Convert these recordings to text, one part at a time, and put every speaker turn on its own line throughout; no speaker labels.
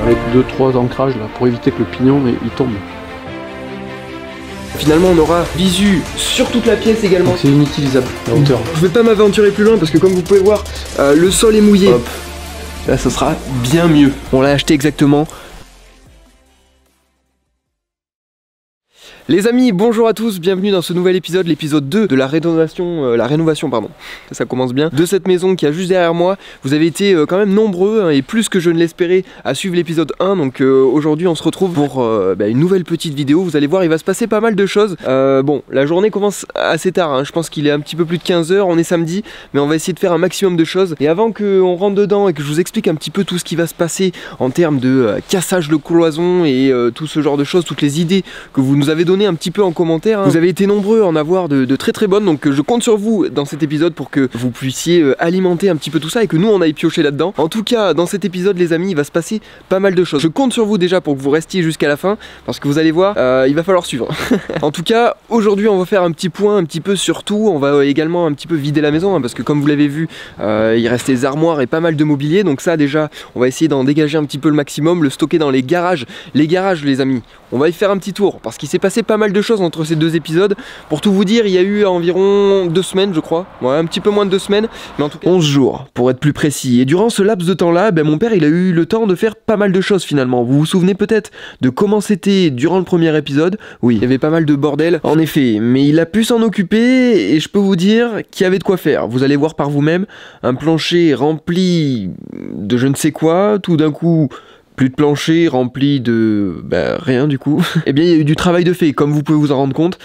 avec 2-3 ancrages là pour éviter que le pignon il tombe.
Finalement on aura visu sur toute la pièce également.
C'est inutilisable la hauteur.
Je vais pas m'aventurer plus loin parce que comme vous pouvez voir, le sol est mouillé. Hop. Là ça sera bien mieux. On l'a acheté exactement. Les amis, bonjour à tous, bienvenue dans ce nouvel épisode, l'épisode 2 de la rénovation, pardon, ça commence bien, de cette maison qui est juste derrière moi. Vous avez été quand même nombreux, hein, et plus que je ne l'espérais, à suivre l'épisode 1, donc aujourd'hui on se retrouve pour une nouvelle petite vidéo. Vous allez voir, il va se passer pas mal de choses. Bon, la journée commence assez tard, hein. Je pense qu'il est un petit peu plus de 15 h, on est samedi, mais on va essayer de faire un maximum de choses. Et avant qu'on rentre dedans et que je vous explique un petit peu tout ce qui va se passer en termes de cassage de cloison et tout ce genre de choses, toutes les idées que vous nous avez donné un petit peu en commentaire, hein. Vous avez été nombreux à en avoir de très très bonnes, donc je compte sur vous dans cet épisode pour que vous puissiez alimenter un petit peu tout ça et que nous on aille piocher là-dedans. En tout cas, dans cet épisode les amis, il va se passer pas mal de choses. Je compte sur vous déjà pour que vous restiez jusqu'à la fin, parce que vous allez voir, il va falloir suivre. En tout cas, aujourd'hui on va faire un petit point un petit peu sur tout. On va également un petit peu vider la maison, hein, parce que comme vous l'avez vu, il reste des armoires et pas mal de mobilier, donc ça déjà on va essayer d'en dégager un petit peu le maximum, le stocker dans les garages. Les garages les amis, on va y faire un petit tour, parce qu'il s'est passé pas mal de choses entre ces deux épisodes. Pour tout vous dire, il y a eu environ 2 semaines je crois, ouais, un petit peu moins de 2 semaines, mais en tout cas 11 jours pour être plus précis. Et durant ce laps de temps là, mon père il a eu le temps de faire pas mal de choses finalement. Vous vous souvenez peut-être de comment c'était durant le premier épisode? Oui, il y avait pas mal de bordel en effet, mais il a pu s'en occuper et je peux vous dire qu'il y avait de quoi faire. Vous allez voir par vous-même, un plancher rempli de je ne sais quoi, tout d'un coup plus de plancher rempli de rien du coup. Eh bien il y a eu du travail de fait, comme vous pouvez vous en rendre compte.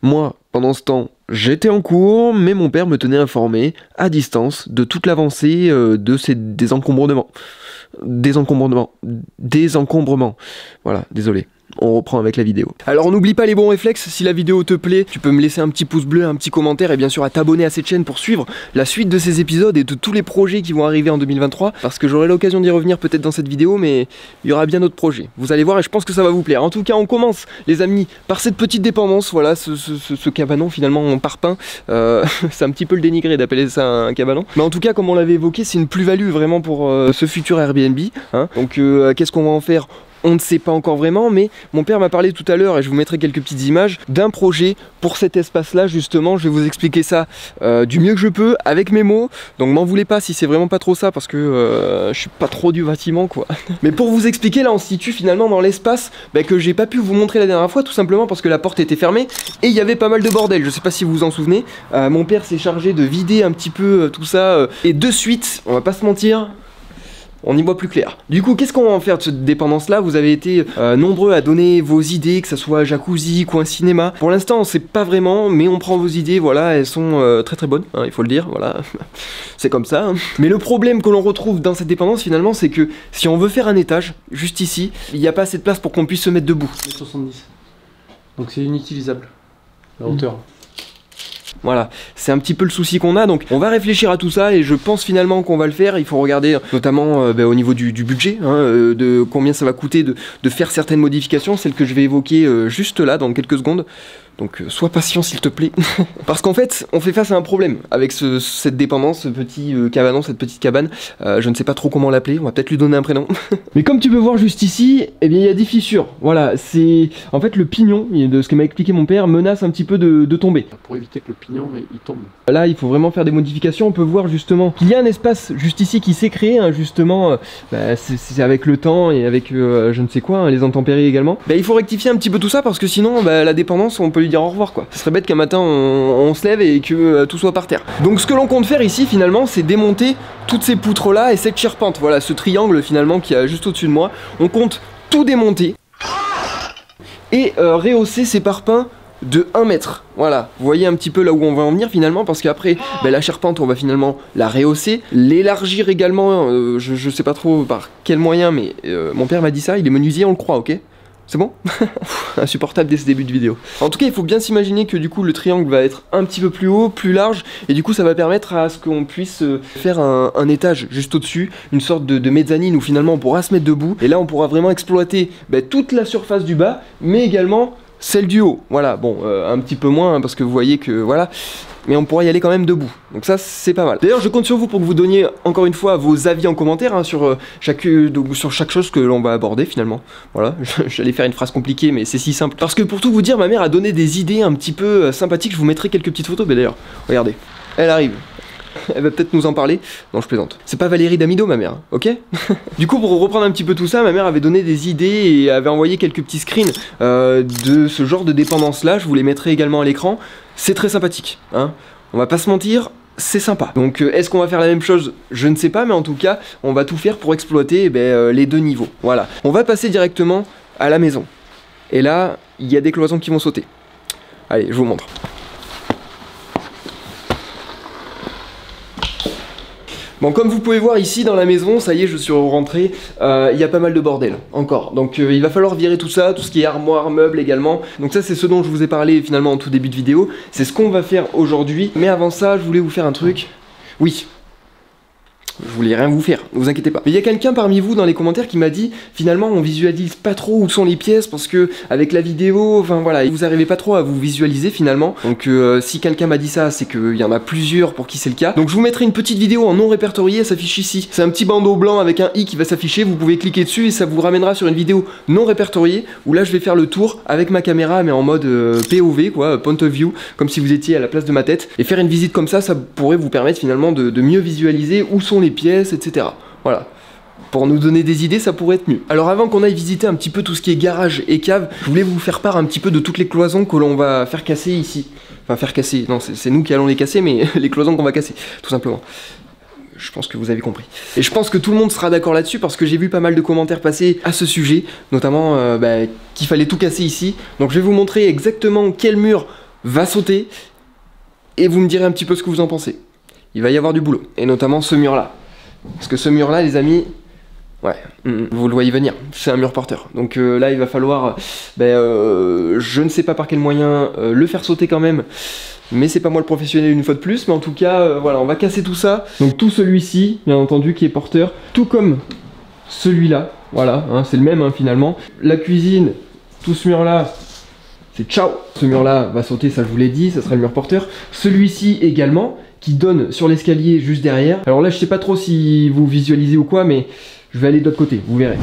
Moi, pendant ce temps, j'étais en cours, mais mon père me tenait informé, à distance, de toute l'avancée de ces désencombrements. Voilà, désolé. On reprend avec la vidéo. Alors n'oublie pas les bons réflexes, si la vidéo te plaît, tu peux me laisser un petit pouce bleu, un petit commentaire et bien sûr à t'abonner à cette chaîne pour suivre la suite de ces épisodes et de tous les projets qui vont arriver en 2023, parce que j'aurai l'occasion d'y revenir peut-être dans cette vidéo, mais il y aura bien d'autres projets. Vous allez voir et je pense que ça va vous plaire. En tout cas on commence les amis par cette petite dépendance, voilà ce cabanon finalement en parpaing. C'est un petit peu le dénigré d'appeler ça un cabanon, mais en tout cas comme on l'avait évoqué, c'est une plus-value vraiment pour ce futur Airbnb, hein. Donc qu'est-ce qu'on va en faire ? On ne sait pas encore vraiment, mais mon père m'a parlé tout à l'heure, et je vous mettrai quelques petites images, d'un projet pour cet espace-là, justement. Je vais vous expliquer ça du mieux que je peux, avec mes mots. Donc m'en voulez pas si c'est vraiment pas trop ça, parce que je suis pas trop du bâtiment, quoi. Mais pour vous expliquer, là on se situe finalement dans l'espace que j'ai pas pu vous montrer la dernière fois, tout simplement parce que la porte était fermée, et il y avait pas mal de bordel. Je sais pas si vous vous en souvenez. Mon père s'est chargé de vider un petit peu tout ça, et de suite, on va pas se mentir, on y voit plus clair. Du coup, qu'est-ce qu'on va en faire de cette dépendance-là? Vous avez été nombreux à donner vos idées, que ce soit jacuzzi, coin cinéma. Pour l'instant, on sait pas vraiment, mais on prend vos idées, voilà, elles sont très très bonnes, hein, il faut le dire, voilà. C'est comme ça, hein. Mais le problème que l'on retrouve dans cette dépendance, finalement, c'est que si on veut faire un étage, juste ici, il n'y a pas assez de place pour qu'on puisse se mettre debout.
70. Donc c'est inutilisable, la hauteur.
Voilà, c'est un petit peu le souci qu'on a, donc on va réfléchir à tout ça et je pense finalement qu'on va le faire. Il faut regarder notamment au niveau du budget, hein, de combien ça va coûter de faire certaines modifications, celles que je vais évoquer juste là dans quelques secondes. Donc sois patient s'il te plaît. Parce qu'en fait, on fait face à un problème avec cette dépendance, ce petit cabanon, cette petite cabane. Je ne sais pas trop comment l'appeler, on va peut-être lui donner un prénom. Mais comme tu peux voir juste ici, eh bien il y a des fissures. Voilà, c'est en fait le pignon, de ce que m'a expliqué mon père, menace un petit peu de tomber.
Pour éviter que le pignon il tombe.
Là, il faut vraiment faire des modifications. On peut voir justement qu'il y a un espace juste ici qui s'est créé, hein, justement. C'est avec le temps et avec je ne sais quoi, hein, les intempéries également. Il faut rectifier un petit peu tout ça parce que sinon, la dépendance, on peut lui dire au revoir quoi. Ce serait bête qu'un matin on se lève et que tout soit par terre. Donc ce que l'on compte faire ici finalement, c'est démonter toutes ces poutres là et cette charpente. Voilà, ce triangle finalement qui est juste au-dessus de moi. On compte tout démonter et rehausser ces parpaings de 1 mètre. Voilà, vous voyez un petit peu là où on va en venir finalement, parce qu'après la charpente on va finalement la rehausser, l'élargir également, je sais pas trop par quel moyen, mais mon père m'a dit ça, il est menuisier, on le croit, ok? C'est bon? Insupportable dès ce début de vidéo. En tout cas, il faut bien s'imaginer que du coup le triangle va être un petit peu plus haut, plus large, et du coup ça va permettre à ce qu'on puisse faire un étage juste au-dessus, une sorte de mezzanine où finalement on pourra se mettre debout, et là on pourra vraiment exploiter toute la surface du bas, mais également celle du haut. Voilà, bon, un petit peu moins, hein, parce que vous voyez que voilà. mais on pourra y aller quand même debout. Donc ça, c'est pas mal. D'ailleurs, je compte sur vous pour que vous donniez encore une fois vos avis en commentaire hein, sur chaque chose que l'on va aborder finalement. Voilà, j'allais faire une phrase compliquée, mais c'est si simple. Parce que pour tout vous dire, ma mère a donné des idées un petit peu sympathiques. Je vous mettrai quelques petites photos, mais d'ailleurs, regardez, elle arrive. Elle va peut-être nous en parler. Non, je plaisante. C'est pas Valérie Damido, ma mère, ok? Du coup, pour reprendre un petit peu tout ça, ma mère avait donné des idées et avait envoyé quelques petits screens de ce genre de dépendance-là. Je vous les mettrai également à l'écran. C'est très sympathique, hein. On va pas se mentir, c'est sympa. Donc, est-ce qu'on va faire la même chose? Je ne sais pas, mais en tout cas, on va tout faire pour exploiter les deux niveaux. Voilà. On va passer directement à la maison. Et là, il y a des cloisons qui vont sauter. Allez, je vous montre. Bon, comme vous pouvez voir ici dans la maison, ça y est, je suis rentré, il y a pas mal de bordel, encore. Donc il va falloir virer tout ça, tout ce qui est armoire, meubles également. Donc ça, c'est ce dont je vous ai parlé finalement en tout début de vidéo. C'est ce qu'on va faire aujourd'hui. Mais avant ça, je voulais vous faire un truc. Oui. Je voulais rien vous faire, ne vous inquiétez pas. Mais il y a quelqu'un parmi vous dans les commentaires qui m'a dit finalement on visualise pas trop où sont les pièces parce que avec la vidéo, enfin voilà, vous arrivez pas trop à vous visualiser finalement. Donc si quelqu'un m'a dit ça, c'est qu'il y en a plusieurs pour qui c'est le cas. Donc je vous mettrai une petite vidéo en non répertorié, elle s'affiche ici. C'est un petit bandeau blanc avec un i qui va s'afficher, vous pouvez cliquer dessus et ça vous ramènera sur une vidéo non répertoriée où là je vais faire le tour avec ma caméra mais en mode POV quoi, point of view, comme si vous étiez à la place de ma tête. Et faire une visite comme ça pourrait vous permettre finalement de mieux visualiser où sont les pièces, etc. Voilà. Pour nous donner des idées, ça pourrait être mieux. Alors avant qu'on aille visiter un petit peu tout ce qui est garage et cave, je voulais vous faire part un petit peu de toutes les cloisons que l'on va faire casser ici. Enfin faire casser, non c'est nous qui allons les casser, mais les cloisons qu'on va casser, tout simplement. Je pense que vous avez compris. Et je pense que tout le monde sera d'accord là-dessus parce que j'ai vu pas mal de commentaires passer à ce sujet, notamment qu'il fallait tout casser ici. Donc je vais vous montrer exactement quel mur va sauter et vous me direz un petit peu ce que vous en pensez. Il va y avoir du boulot, et notamment ce mur-là. Parce que ce mur-là, les amis, ouais, vous le voyez venir, c'est un mur porteur. Donc là, il va falloir, je ne sais pas par quel moyen, le faire sauter quand même. Mais c'est pas moi le professionnel une fois de plus, mais en tout cas, voilà, on va casser tout ça. Donc tout celui-ci, bien entendu, qui est porteur, tout comme celui-là, voilà, hein, c'est le même hein, finalement. La cuisine, tout ce mur-là, c'est ciao. Ce mur-là va sauter, ça je vous l'ai dit, ça sera le mur porteur. Celui-ci également, qui donne sur l'escalier juste derrière. Alors là, je sais pas trop si vous visualisez ou quoi, mais je vais aller de l'autre côté, vous verrez.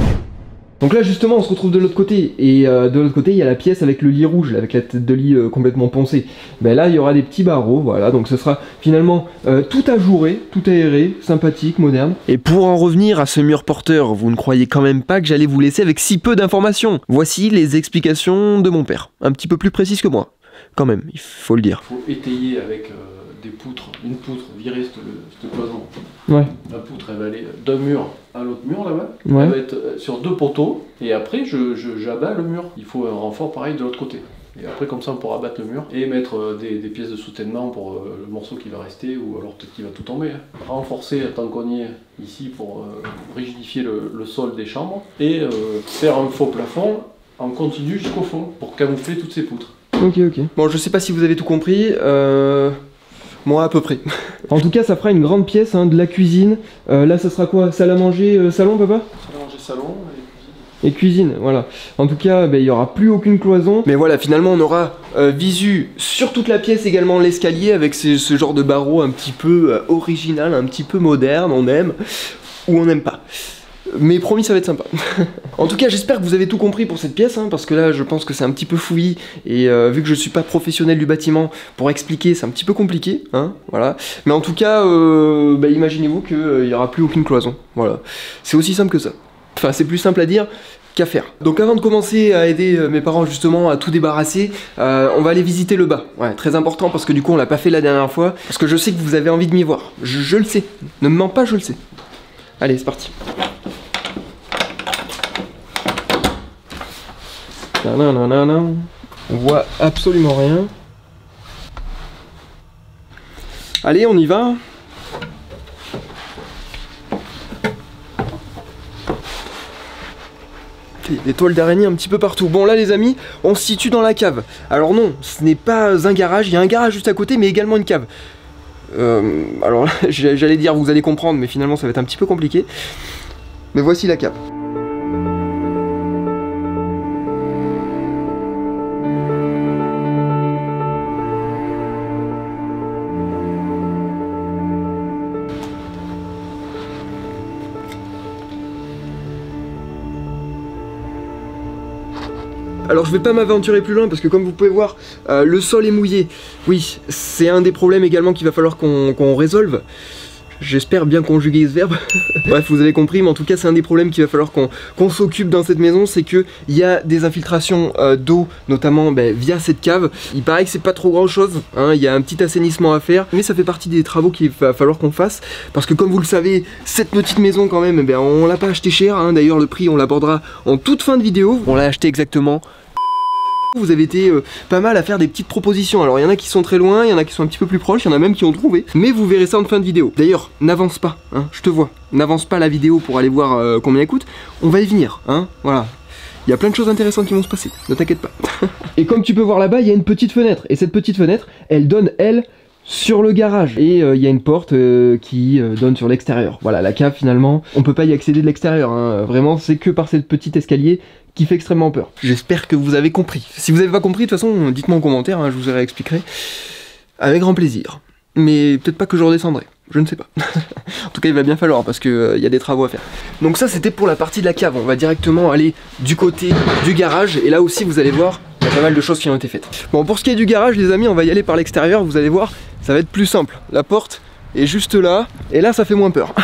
Donc là, justement, on se retrouve de l'autre côté, et de l'autre côté, il y a la pièce avec le lit rouge, avec la tête de lit complètement poncée. Ben là, il y aura des petits barreaux, voilà, donc ce sera finalement tout ajouré, tout aéré, sympathique, moderne. Et pour en revenir à ce mur porteur, vous ne croyez quand même pas que j'allais vous laisser avec si peu d'informations. Voici les explications de mon père, un petit peu plus précises que moi, quand même, il faut le dire.
Il faut étayer avec des poutres, une poutre, virer cette cloison.
Ouais.
La poutre, elle va aller d'un mur à l'autre mur là-bas.
Ouais.
Elle va être sur deux poteaux. Et après, j'abats le mur. Il faut un renfort pareil de l'autre côté. Et après, comme ça, on pourra abattre le mur et mettre des pièces de soutènement pour le morceau qui va rester, ou alors peut-être qu'il va tout tomber. Hein. Renforcer tant qu'on y est ici pour rigidifier le sol des chambres. Et faire un faux plafond en continu jusqu'au fond pour camoufler toutes ces poutres.
Ok, ok. Bon, je sais pas si vous avez tout compris. Moi, à peu près. En tout cas, ça fera une grande pièce, hein, de la cuisine. Là, ça sera quoi? Salle à manger, salon, papa?
Salle à manger, salon
et cuisine, voilà. En tout cas, il n'y aura plus aucune cloison. Mais voilà, finalement, on aura visu sur toute la pièce également l'escalier avec ce genre de barreau un petit peu original, un petit peu moderne. On aime ou on n'aime pas. Mais promis, ça va être sympa. En tout cas, j'espère que vous avez tout compris pour cette pièce, hein, parce que là, je pense que c'est un petit peu fouillis, et vu que je suis pas professionnel du bâtiment, pour expliquer, c'est un petit peu compliqué, hein, voilà. Mais en tout cas, imaginez-vous qu'il n'y aura plus aucune cloison, voilà. C'est aussi simple que ça. Enfin, c'est plus simple à dire qu'à faire. Donc avant de commencer à aider mes parents justement à tout débarrasser, on va aller visiter le bas. Ouais, très important, parce que du coup, on l'a pas fait la dernière fois, parce que je sais que vous avez envie de m'y voir. Je le sais. Ne me mens pas, je le sais. Allez, c'est parti. On voit absolument rien. Allez, on y va. Des toiles d'araignée un petit peu partout. Bon là les amis, on se situe dans la cave. Alors non, ce n'est pas un garage, il y a un garage juste à côté, mais également une cave. Alors là, j'allais dire vous allez comprendre, mais finalement ça va être un petit peu compliqué. Mais voici la cave. Alors je vais pas m'aventurer plus loin parce que comme vous pouvez voir, le sol est mouillé. Oui, c'est un des problèmes également qu'il va falloir qu'on résolve. J'espère bien conjuguer ce verbe. Bref, vous avez compris, mais en tout cas c'est un des problèmes qu'il va falloir qu'on s'occupe dans cette maison, c'est qu'il y a des infiltrations d'eau, notamment via cette cave. Il paraît que c'est pas trop grand chose, hein, il y a un petit assainissement à faire, mais ça fait partie des travaux qu'il va falloir qu'on fasse, parce que comme vous le savez, cette petite maison quand même, on l'a pas acheté cher, hein. D'ailleurs le prix on l'abordera en toute fin de vidéo. On l'a acheté exactement. Vous avez été pas mal à faire des petites propositions. Alors il y en a qui sont très loin, il y en a qui sont un petit peu plus proches, il y en a même qui ont trouvé. Mais vous verrez ça en fin de vidéo. D'ailleurs, n'avance pas, hein, je te vois. N'avance pas la vidéo pour aller voir combien elle coûte. On va y venir, hein, voilà. Il y a plein de choses intéressantes qui vont se passer, ne t'inquiète pas. Et comme tu peux voir là-bas, il y a une petite fenêtre. Et cette petite fenêtre, elle donne, elle, sur le garage. Et il y a une porte qui donne sur l'extérieur. Voilà, la cave finalement, on peut pas y accéder de l'extérieur, hein. Vraiment, c'est que par cette petite escalier qui fait extrêmement peur. J'espère que vous avez compris. Si vous n'avez pas compris, de toute façon, dites-moi en commentaire, hein, je vous réexpliquerai. Avec grand plaisir. Mais peut-être pas que je redescendrai. Je ne sais pas. En tout cas, il va bien falloir parce que y a des travaux à faire. Donc ça, c'était pour la partie de la cave. On va directement aller du côté du garage. Et là aussi, vous allez voir, il y a pas mal de choses qui ont été faites. Bon, pour ce qui est du garage, les amis, on va y aller par l'extérieur. Vous allez voir, ça va être plus simple. La porte est juste là. Et là, ça fait moins peur.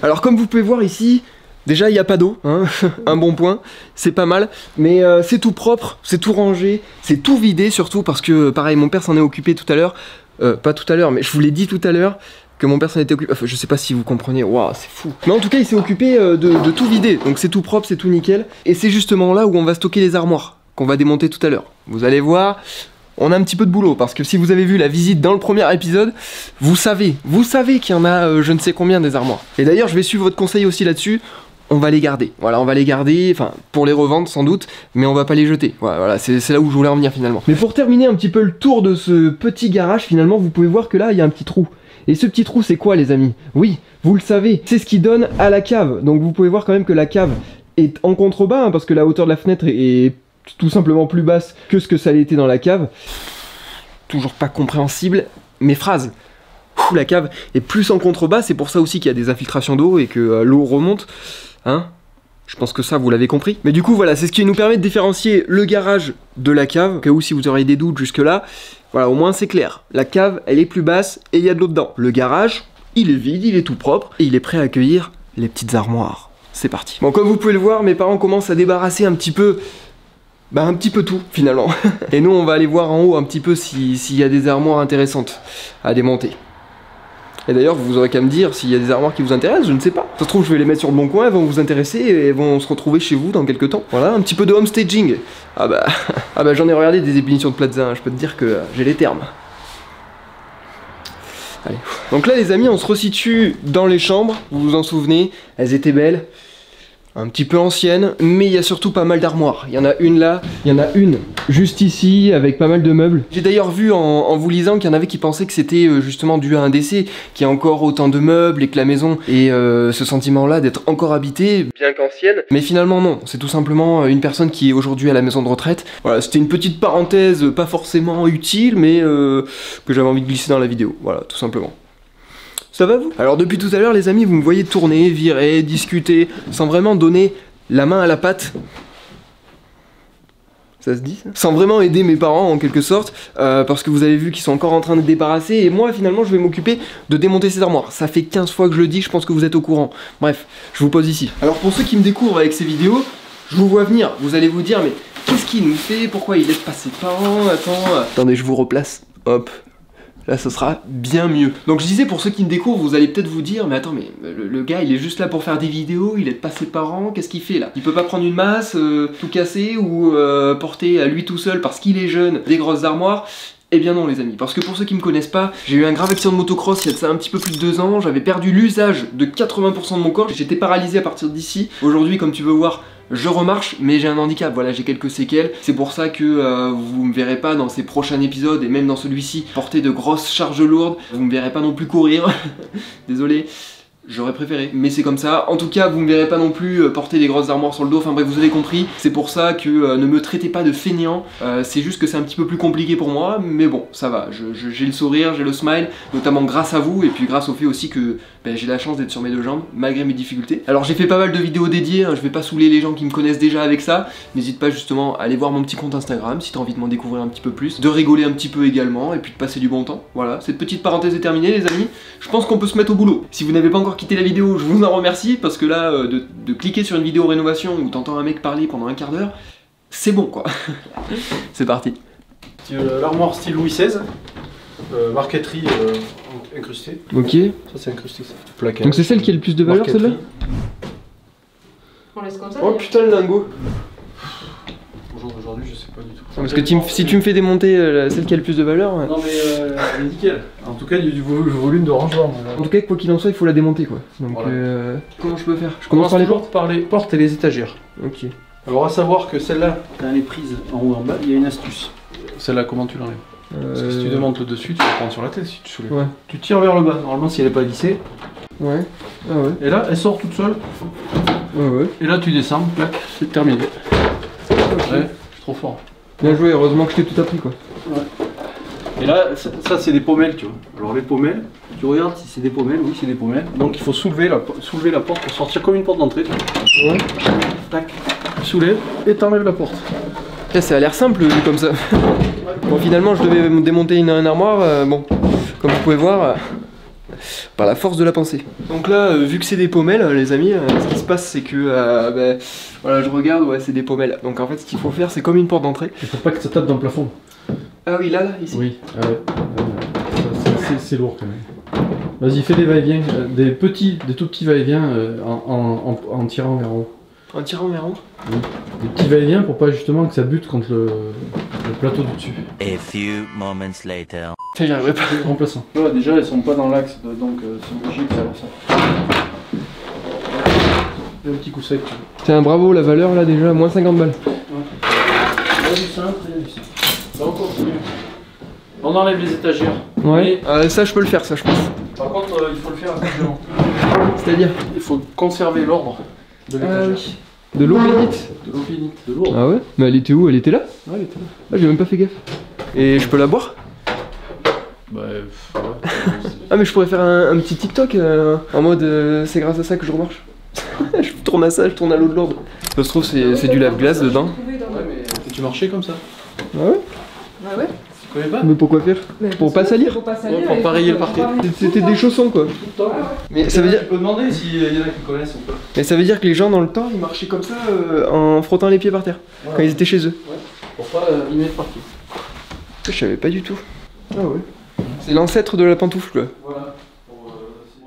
Alors, comme vous pouvez voir ici, déjà il n'y a pas d'eau, hein. Un bon point, c'est pas mal, mais c'est tout propre, c'est tout rangé, c'est tout vidé surtout parce que pareil mon père s'en est occupé tout à l'heure, pas tout à l'heure mais je vous l'ai dit tout à l'heure que mon père s'en était occupé, enfin je sais pas si vous comprenez, waouh c'est fou. Mais en tout cas il s'est occupé de tout vider, donc c'est tout propre, c'est tout nickel, et c'est justement là où on va stocker les armoires, qu'on va démonter tout à l'heure. Vous allez voir, on a un petit peu de boulot, parce que si vous avez vu la visite dans le premier épisode, vous savez qu'il y en a je ne sais combien des armoires. Et d'ailleurs je vais suivre votre conseil aussi là-dessus. On va les garder, voilà, on va les garder, enfin, pour les revendre sans doute, mais on va pas les jeter, voilà, c'est là où je voulais en venir finalement. Mais pour terminer un petit peu le tour de ce petit garage, finalement, vous pouvez voir que là, il y a un petit trou. Et ce petit trou, c'est quoi, les amis? Oui, vous le savez, c'est ce qui donne à la cave. Donc vous pouvez voir quand même que la cave est en contrebas, hein, parce que la hauteur de la fenêtre est tout simplement plus basse que ce que ça l'était dans la cave. Toujours pas compréhensible, mes phrases. La cave est plus en contrebas, c'est pour ça aussi qu'il y a des infiltrations d'eau et que l'eau remonte. Hein? Je pense que ça vous l'avez compris. Mais du coup voilà, c'est ce qui nous permet de différencier le garage de la cave. Au cas où si vous auriez des doutes jusque là, voilà, au moins c'est clair. La cave elle est plus basse et il y a de l'eau dedans. Le garage, il est vide, il est tout propre et il est prêt à accueillir les petites armoires. C'est parti. Bon, comme vous pouvez le voir, mes parents commencent à débarrasser un petit peu tout finalement. Et nous on va aller voir en haut un petit peu s'il y a des armoires intéressantes à démonter. Et d'ailleurs, vous aurez qu'à me dire s'il y a des armoires qui vous intéressent, je ne sais pas. Ça se trouve, je vais les mettre sur le bon coin, elles vont vous intéresser et elles vont se retrouver chez vous dans quelques temps. Voilà, un petit peu de homestaging. Ah bah j'en ai regardé des ébullitions de Plaza, hein. Je peux te dire que j'ai les termes. Allez. Donc là, les amis, on se resitue dans les chambres. Vous vous en souvenez, elles étaient belles. Un petit peu ancienne, mais il y a surtout pas mal d'armoires. Il y en a une là, il y en a une juste ici, avec pas mal de meubles. J'ai d'ailleurs vu en vous lisant qu'il y en avait qui pensaient que c'était justement dû à un décès, qu'il y a encore autant de meubles et que la maison ait ce sentiment-là d'être encore habitée, bien qu'ancienne. Mais finalement non, c'est tout simplement une personne qui est aujourd'hui à la maison de retraite. Voilà, c'était une petite parenthèse, pas forcément utile, mais que j'avais envie de glisser dans la vidéo. Voilà, tout simplement. Ça va vous? Alors depuis tout à l'heure les amis, vous me voyez tourner, virer, discuter, sans vraiment donner la main à la pâte. Ça se dit ça? Sans vraiment aider mes parents en quelque sorte, parce que vous avez vu qu'ils sont encore en train de débarrasser, et moi finalement je vais m'occuper de démonter ces armoires. Ça fait 15 fois que je le dis, je pense que vous êtes au courant. Bref, je vous pose ici. Alors pour ceux qui me découvrent avec ces vidéos, je vous vois venir, vous allez vous dire mais qu'est-ce qu'il nous fait? Pourquoi il laisse pas ses parents? Attendez, je vous replace, hop. Là ce sera bien mieux. Donc je disais, pour ceux qui me découvrent, vous allez peut-être vous dire mais attends, mais le gars il est juste là pour faire des vidéos, il aide pas ses parents, qu'est-ce qu'il fait là? Il peut pas prendre une masse, tout casser ou porter à lui tout seul parce qu'il est jeune des grosses armoires? Eh bien non les amis, parce que pour ceux qui me connaissent pas, j'ai eu un grave accident de motocross il y a de ça un petit peu plus de 2 ans, j'avais perdu l'usage de 80% de mon corps, j'étais paralysé à partir d'ici. Aujourd'hui, comme tu peux voir, je remarche, mais j'ai un handicap, voilà, j'ai quelques séquelles. C'est pour ça que vous me verrez pas dans ces prochains épisodes, et même dans celui-ci, porter de grosses charges lourdes. Vous me verrez pas non plus courir, désolé. J'aurais préféré, mais c'est comme ça. En tout cas, vous me verrez pas non plus porter des grosses armoires sur le dos. Enfin bref, vous avez compris. C'est pour ça que ne me traitez pas de fainéant. C'est juste que c'est un petit peu plus compliqué pour moi, mais bon, ça va. J'ai le sourire, j'ai le smile, notamment grâce à vous et puis grâce au fait aussi que j'ai la chance d'être sur mes deux jambes malgré mes difficultés. Alors j'ai fait pas mal de vidéos dédiées. Hein, je vais pas saouler les gens qui me connaissent déjà avec ça. N'hésite pas justement à aller voir mon petit compte Instagram si t'as envie de m'en découvrir un petit peu plus, de rigoler un petit peu également et puis de passer du bon temps. Voilà, cette petite parenthèse est terminée, les amis. Je pense qu'on peut se mettre au boulot. Si vous n'avez pas encore quitté la vidéo, je vous en remercie parce que là, de cliquer sur une vidéo rénovation où t'entends un mec parler pendant un quart d'heure, c'est bon quoi. C'est parti.
L'armoire style Louis XVI, marqueterie incrustée.
Ok.
Ça c'est incrusté ça. Plaquage.
Donc c'est celle qui a le plus de valeur celle-là?
On laisse comme ça.
Oh putain le lingot.
Aujourd'hui je sais pas du tout.
Parce que si tu me fais démonter celle qui a le plus de valeur...
Non mais elle est nickel. En tout cas il y a du volume de rangement.
En tout cas quoi qu'il en soit il faut la démonter quoi. Donc
voilà.
comment je peux faire? Je
commence par les portes et les étagères.
Ok.
Alors à savoir que celle-là, quand elle est prise en haut et en bas, il y a une astuce. Celle-là comment tu l'enlèves? Parce que si tu démontes le dessus, tu vas prendre sur la tête si tu soulèves. Ouais. Tu tires vers le bas, normalement si elle n'est pas vissée.
Ouais. Ah ouais.
Et là elle sort toute seule.
Ouais ouais.
Et là tu descends, clac, c'est terminé.
Okay.
Ouais, je suis trop fort.
Bien joué, heureusement que je t'ai tout appris quoi.
Ouais. Et là, ça c'est des pommelles, tu vois. Alors les pommelles, tu regardes si c'est des pommelles, oui c'est des pommelles. Donc il faut soulever la porte pour sortir comme une porte d'entrée.
Ouais.
Tac, tu soulèves et t'enlèves la porte.
Là, ça a l'air simple vu comme ça. Bon finalement je devais démonter une armoire, bon, comme vous pouvez voir, par la force de la pensée. Donc là, vu que c'est des pommelles les amis, ce qui se passe c'est que, voilà je regarde, ouais c'est des pommelles. Donc en fait ce qu'il faut faire c'est comme une porte d'entrée.
Il faut pas que ça tape dans le plafond.
Ah oui là, ici.
Oui, ah ouais. C'est lourd quand même. Vas-y fais des va-et-vient, des tout petits va-et-vient en tirant vers en haut.
En tirant vers en haut?
Oui. Des petits va-et-vient pour pas justement que ça bute contre le plateau du dessus.
A few moments later.
Tiens, j'y arriverai pas.
Remplaçant. Là, déjà, elles sont pas dans l'axe, donc c'est obligé que ça va ça. Et un petit coup sec.
Tiens, bravo, la valeur là déjà, moins 50 balles.
Ouais. Il y a du cintre, il y a du cintre. Là, on continue. On enlève les étagères.
Ouais. Ça, je peux le faire, ça, je pense.
Par contre, il faut le faire attention.
C'est-à-dire?
Il faut conserver l'ordre de l'étagère.
Oui. De l'eau bénite?
De l'eau bénite, de l'eau.
Ah ouais? Mais elle était où? Elle était là?
Ouais, elle était là.
Ah, j'ai même pas fait gaffe. Et je peux la boire?
Bah, ouais.
Ah, mais je pourrais faire un petit TikTok en mode c'est grâce à ça que je remarche. Je tourne à ça, je tourne à l'eau de l'ordre. Ça se trouve, c'est du lave-glace dedans.
Ouais, mais tu marchais comme ça.
Ah ouais?
Ah ouais?
Tu connais pas?
Mais pourquoi faire? Pour pas salir?
Pour pas salir.
Ouais, pour pas rayer le parquet.
C'était des chaussons quoi. Mais ça veut dire.
Tu peux demander s'il y en a qui connaissent ou pas.
Mais ça veut dire que les gens dans le temps ils marchaient comme ça en frottant les pieds par terre.
Voilà.
Quand ils étaient chez eux.
Ouais. Pour pas abîmer le parquet.
Je savais pas du tout. Ah ouais. C'est l'ancêtre de la pantoufle quoi.
Voilà.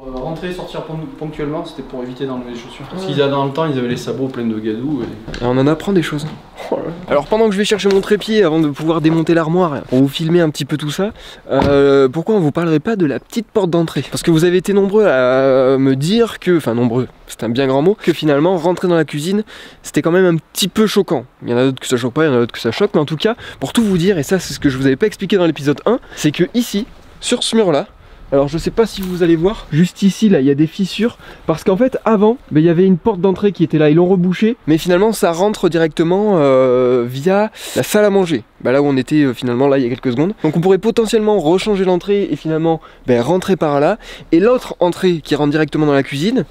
Pour rentrer et sortir ponctuellement, c'était pour éviter d'enlever les chaussures. Parce qu'ils dans le temps, ils avaient les sabots pleins de gadou. Et
on en apprend des choses. Oh là là. Alors pendant que je vais chercher mon trépied avant de pouvoir démonter l'armoire pour vous filmer un petit peu tout ça, pourquoi on vous parlerait pas de la petite porte d'entrée? Parce que vous avez été nombreux à me dire que, enfin nombreux, c'est un bien grand mot, que finalement rentrer dans la cuisine c'était quand même un petit peu choquant. Il y en a d'autres que ça choque pas, il y en a d'autres que ça choque, mais en tout cas, pour tout vous dire, et ça c'est ce que je vous avais pas expliqué dans l'épisode 1, c'est que ici, sur ce mur là, alors je sais pas si vous allez voir, juste ici là il y a des fissures parce qu'en fait avant il y avait une porte d'entrée qui était là, ils l'ont rebouchée, mais finalement ça rentre directement via la salle à manger, là où on était finalement là il y a quelques secondes. Donc on pourrait potentiellement rechanger l'entrée et finalement rentrer par là, et l'autre entrée qui rentre directement dans la cuisine,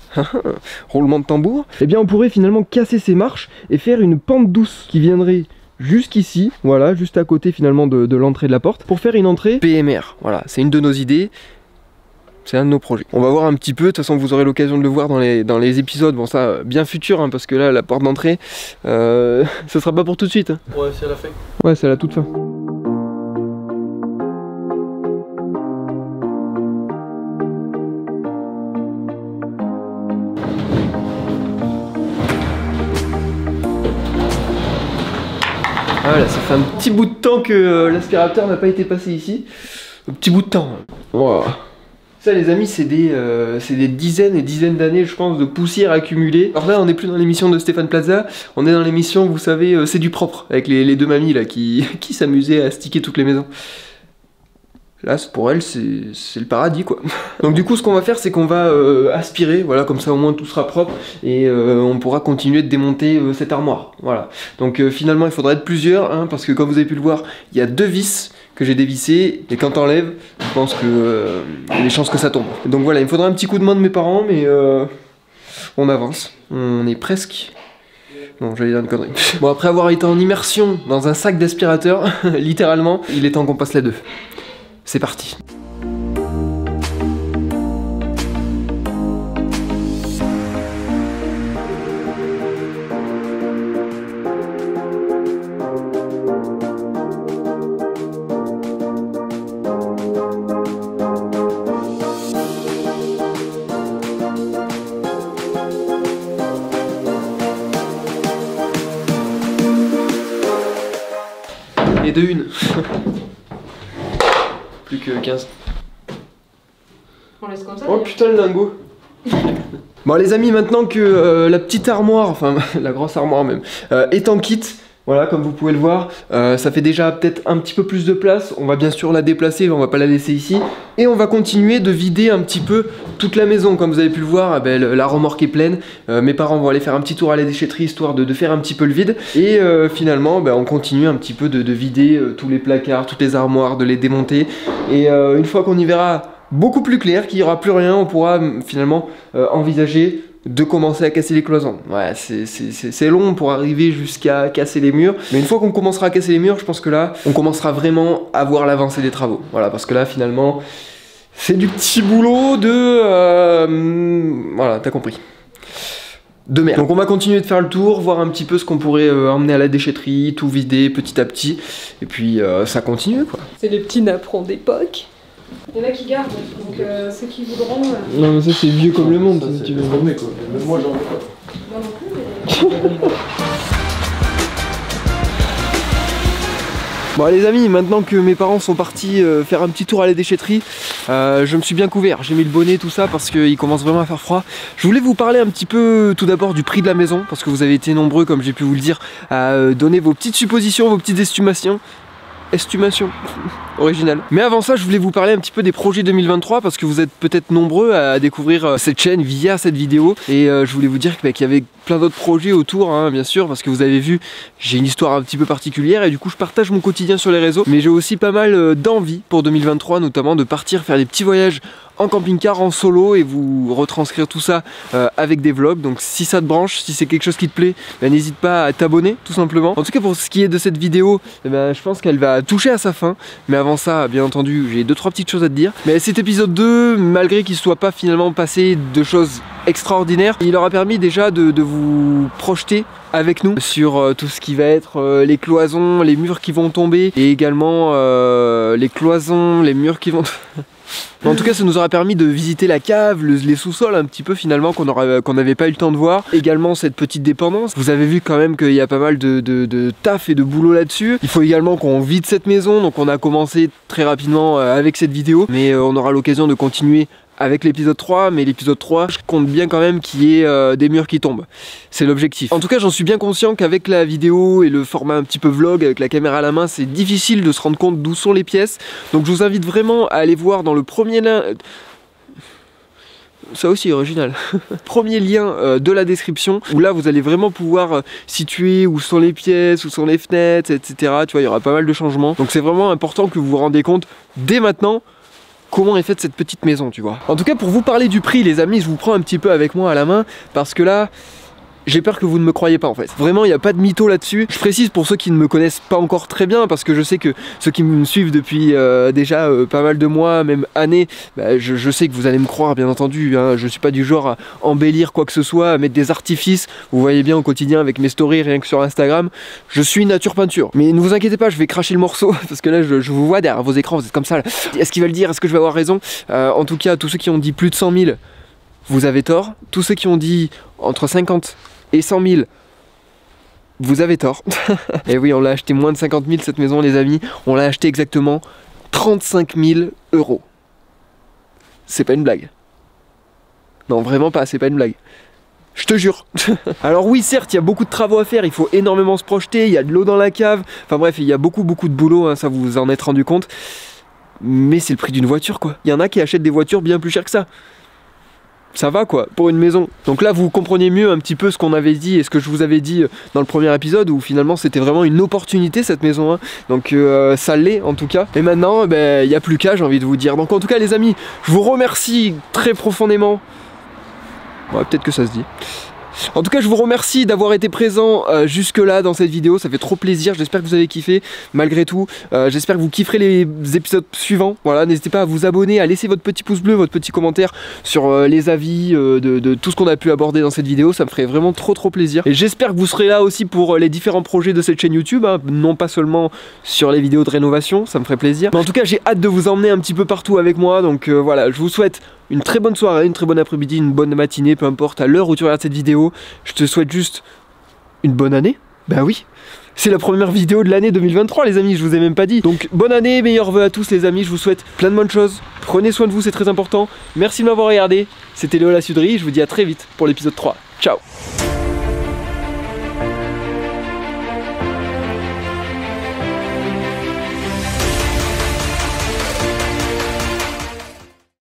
roulement de tambour, et bien on pourrait finalement casser ces marches et faire une pente douce qui viendrait jusqu'ici, voilà, juste à côté finalement de l'entrée de la porte, pour faire une entrée PMR. Voilà, c'est une de nos idées. C'est un de nos projets. On va voir un petit peu, de toute façon vous aurez l'occasion de le voir dans les épisodes, bon ça bien futur hein, parce que là la porte d'entrée, ce sera pas pour tout de suite. Hein.
ouais, c'est à la fin.
Ouais, c'est à la toute fin. Voilà, ça fait un petit bout de temps que l'aspirateur n'a pas été passé ici. Un petit bout de temps. Wow. Ça les amis c'est des dizaines et dizaines d'années je pense de poussière accumulée. Alors là on n'est plus dans l'émission de Stéphane Plaza, on est dans l'émission vous savez c'est du propre avec les deux mamies là qui s'amusaient à sticker toutes les maisons. Là, pour elle, c'est le paradis, quoi. Donc du coup, ce qu'on va faire, c'est qu'on va aspirer, voilà, comme ça au moins tout sera propre et on pourra continuer de démonter cette armoire. Voilà. Donc finalement, il faudra être plusieurs, hein, parce que comme vous avez pu le voir, il y a 2 vis que j'ai dévissé et quand t'enlèves, je pense que il y a des chances que ça tombe. Donc voilà, il me faudra un petit coup de main de mes parents, mais on avance. On est presque. Non, j'allais dire une connerie. Bon, après avoir été en immersion dans un sac d'aspirateur, littéralement, il est temps qu'on passe les 2. C'est parti. Et de une. Plus que 15.
On laisse comme ça.
Oh putain le lingot. Bon les amis, maintenant que la petite armoire, enfin la grosse armoire même, est en kit, voilà comme vous pouvez le voir, ça fait déjà peut-être un petit peu plus de place. On va bien sûr la déplacer, on va pas la laisser ici. Et on va continuer de vider un petit peu toute la maison. Comme vous avez pu le voir, la remorque est pleine. Mes parents vont aller faire un petit tour à la déchetterie histoire de faire un petit peu le vide. Et finalement, on continue un petit peu de vider tous les placards, toutes les armoires, de les démonter. Et une fois qu'on y verra beaucoup plus clair, qu'il n'y aura plus rien, on pourra finalement envisager de commencer à casser les cloisons. Ouais, c'est long pour arriver jusqu'à casser les murs. Mais une fois qu'on commencera à casser les murs, je pense que là, on commencera vraiment à voir l'avancée des travaux. Voilà, parce que là, finalement, c'est du petit boulot de... voilà, t'as compris. De merde. Donc on va continuer de faire le tour, voir un petit peu ce qu'on pourrait emmener à la déchetterie, tout vider petit à petit. Et puis ça continue, quoi.
C'est les petits napperons d'époque. Il y en a qui gardent, donc ceux qui voudront...
Non mais ça c'est vieux comme le monde, si tu veux.
Quoi. Même moi j'en veux pas.
Moi non plus, mais...
Bon les amis, maintenant que mes parents sont partis faire un petit tour à la déchetterie, je me suis bien couvert, j'ai mis le bonnet tout ça parce qu'il commence vraiment à faire froid. Je voulais vous parler un petit peu tout d'abord du prix de la maison, parce que vous avez été nombreux, comme j'ai pu vous le dire, à donner vos petites suppositions, vos petites estimations. Original. Mais avant ça, je voulais vous parler un petit peu des projets 2023 parce que vous êtes peut-être nombreux à découvrir cette chaîne via cette vidéo et je voulais vous dire qu'il y avait plein d'autres projets autour, hein, bien sûr, parce que vous avez vu, j'ai une histoire un petit peu particulière et du coup je partage mon quotidien sur les réseaux, mais j'ai aussi pas mal d'envie pour 2023, notamment de partir faire des petits voyages en camping-car, en solo et vous retranscrire tout ça avec des vlogs. Donc si ça te branche, si c'est quelque chose qui te plaît, n'hésite pas à t'abonner tout simplement. En tout cas pour ce qui est de cette vidéo, je pense qu'elle va toucher à sa fin, mais avant ça bien entendu j'ai 2-3 petites choses à te dire. Mais cet épisode 2, malgré qu'il soit pas finalement passé de choses extraordinaires, il aura permis déjà de vous projeter avec nous sur tout ce qui va être les cloisons, les murs qui vont tomber et également les cloisons, les murs qui vont... En tout cas ça nous aura permis de visiter la cave, les sous-sols un petit peu finalement qu'on n'avait pas eu le temps de voir. Également cette petite dépendance. Vous avez vu quand même qu'il y a pas mal de taf et de boulot là-dessus. Il faut également qu'on vide cette maison, donc on a commencé très rapidement avec cette vidéo. Mais on aura l'occasion de continuer avec l'épisode 3, mais l'épisode 3, je compte bien quand même qu'il y ait des murs qui tombent. C'est l'objectif. En tout cas, j'en suis bien conscient qu'avec la vidéo et le format un petit peu vlog, avec la caméra à la main, c'est difficile de se rendre compte d'où sont les pièces. Donc je vous invite vraiment à aller voir dans le premier lien... Ça aussi original. Premier lien de la description, où là vous allez vraiment pouvoir situer où sont les pièces, où sont les fenêtres, etc. Tu vois, il y aura pas mal de changements. Donc c'est vraiment important que vous vous rendez compte dès maintenant comment est faite cette petite maison, tu vois. En tout cas, pour vous parler du prix, les amis, je vous prends un petit peu avec moi à la main, parce que là, j'ai peur que vous ne me croyez pas en fait. Vraiment, il n'y a pas de mytho là-dessus. Je précise pour ceux qui ne me connaissent pas encore très bien, parce que je sais que ceux qui me suivent depuis déjà pas mal de mois, même années, je sais que vous allez me croire, bien entendu. Hein. Je ne suis pas du genre à embellir quoi que ce soit, à mettre des artifices. Vous voyez bien au quotidien avec mes stories, rien que sur Instagram. Je suis nature peinture. Mais ne vous inquiétez pas, je vais cracher le morceau, parce que là, je vous vois derrière vos écrans, vous êtes comme ça. Est-ce qu'il va le dire? Est-ce que je vais avoir raison? En tout cas, tous ceux qui ont dit plus de 100 000, vous avez tort. Tous ceux qui ont dit entre 50 et 100 000, vous avez tort. Et oui, on l'a acheté moins de 50 000 cette maison, les amis. On l'a acheté exactement 35 000 €. C'est pas une blague. Non, vraiment pas, c'est pas une blague. Je te jure. Alors oui, certes, il y a beaucoup de travaux à faire, il faut énormément se projeter, il y a de l'eau dans la cave. Enfin bref, il y a beaucoup de boulot, hein, ça vous en êtes rendu compte. mais c'est le prix d'une voiture quoi. Il y en a qui achètent des voitures bien plus chères que ça. Ça va quoi, pour une maison. Donc là vous comprenez mieux un petit peu ce qu'on avait dit et ce que je vous avais dit dans le premier épisode où finalement c'était vraiment une opportunité cette maison hein. Donc ça l'est en tout cas. Et maintenant il n'y a plus qu'à, j'ai envie de vous dire. Donc en tout cas les amis, je vous remercie très profondément. Ouais, peut-être que ça se dit. En tout cas je vous remercie d'avoir été présent jusque là dans cette vidéo, ça fait trop plaisir, j'espère que vous avez kiffé malgré tout, j'espère que vous kifferez les épisodes suivants, voilà, n'hésitez pas à vous abonner, à laisser votre petit pouce bleu, votre petit commentaire sur les avis de tout ce qu'on a pu aborder dans cette vidéo, ça me ferait vraiment trop plaisir. Et j'espère que vous serez là aussi pour les différents projets de cette chaîne YouTube, hein, non pas seulement sur les vidéos de rénovation, ça me ferait plaisir. Mais en tout cas j'ai hâte de vous emmener un petit peu partout avec moi, donc voilà, je vous souhaite une très bonne soirée, une très bonne après-midi, une bonne matinée, peu importe à l'heure où tu regardes cette vidéo. Je te souhaite juste une bonne année. Ben oui, c'est la première vidéo de l'année 2023 les amis, je vous ai même pas dit. Donc bonne année, meilleurs vœux à tous les amis, je vous souhaite plein de bonnes choses. Prenez soin de vous, c'est très important. Merci de m'avoir regardé, c'était Léo La Suderie, je vous dis à très vite pour l'épisode 3. Ciao.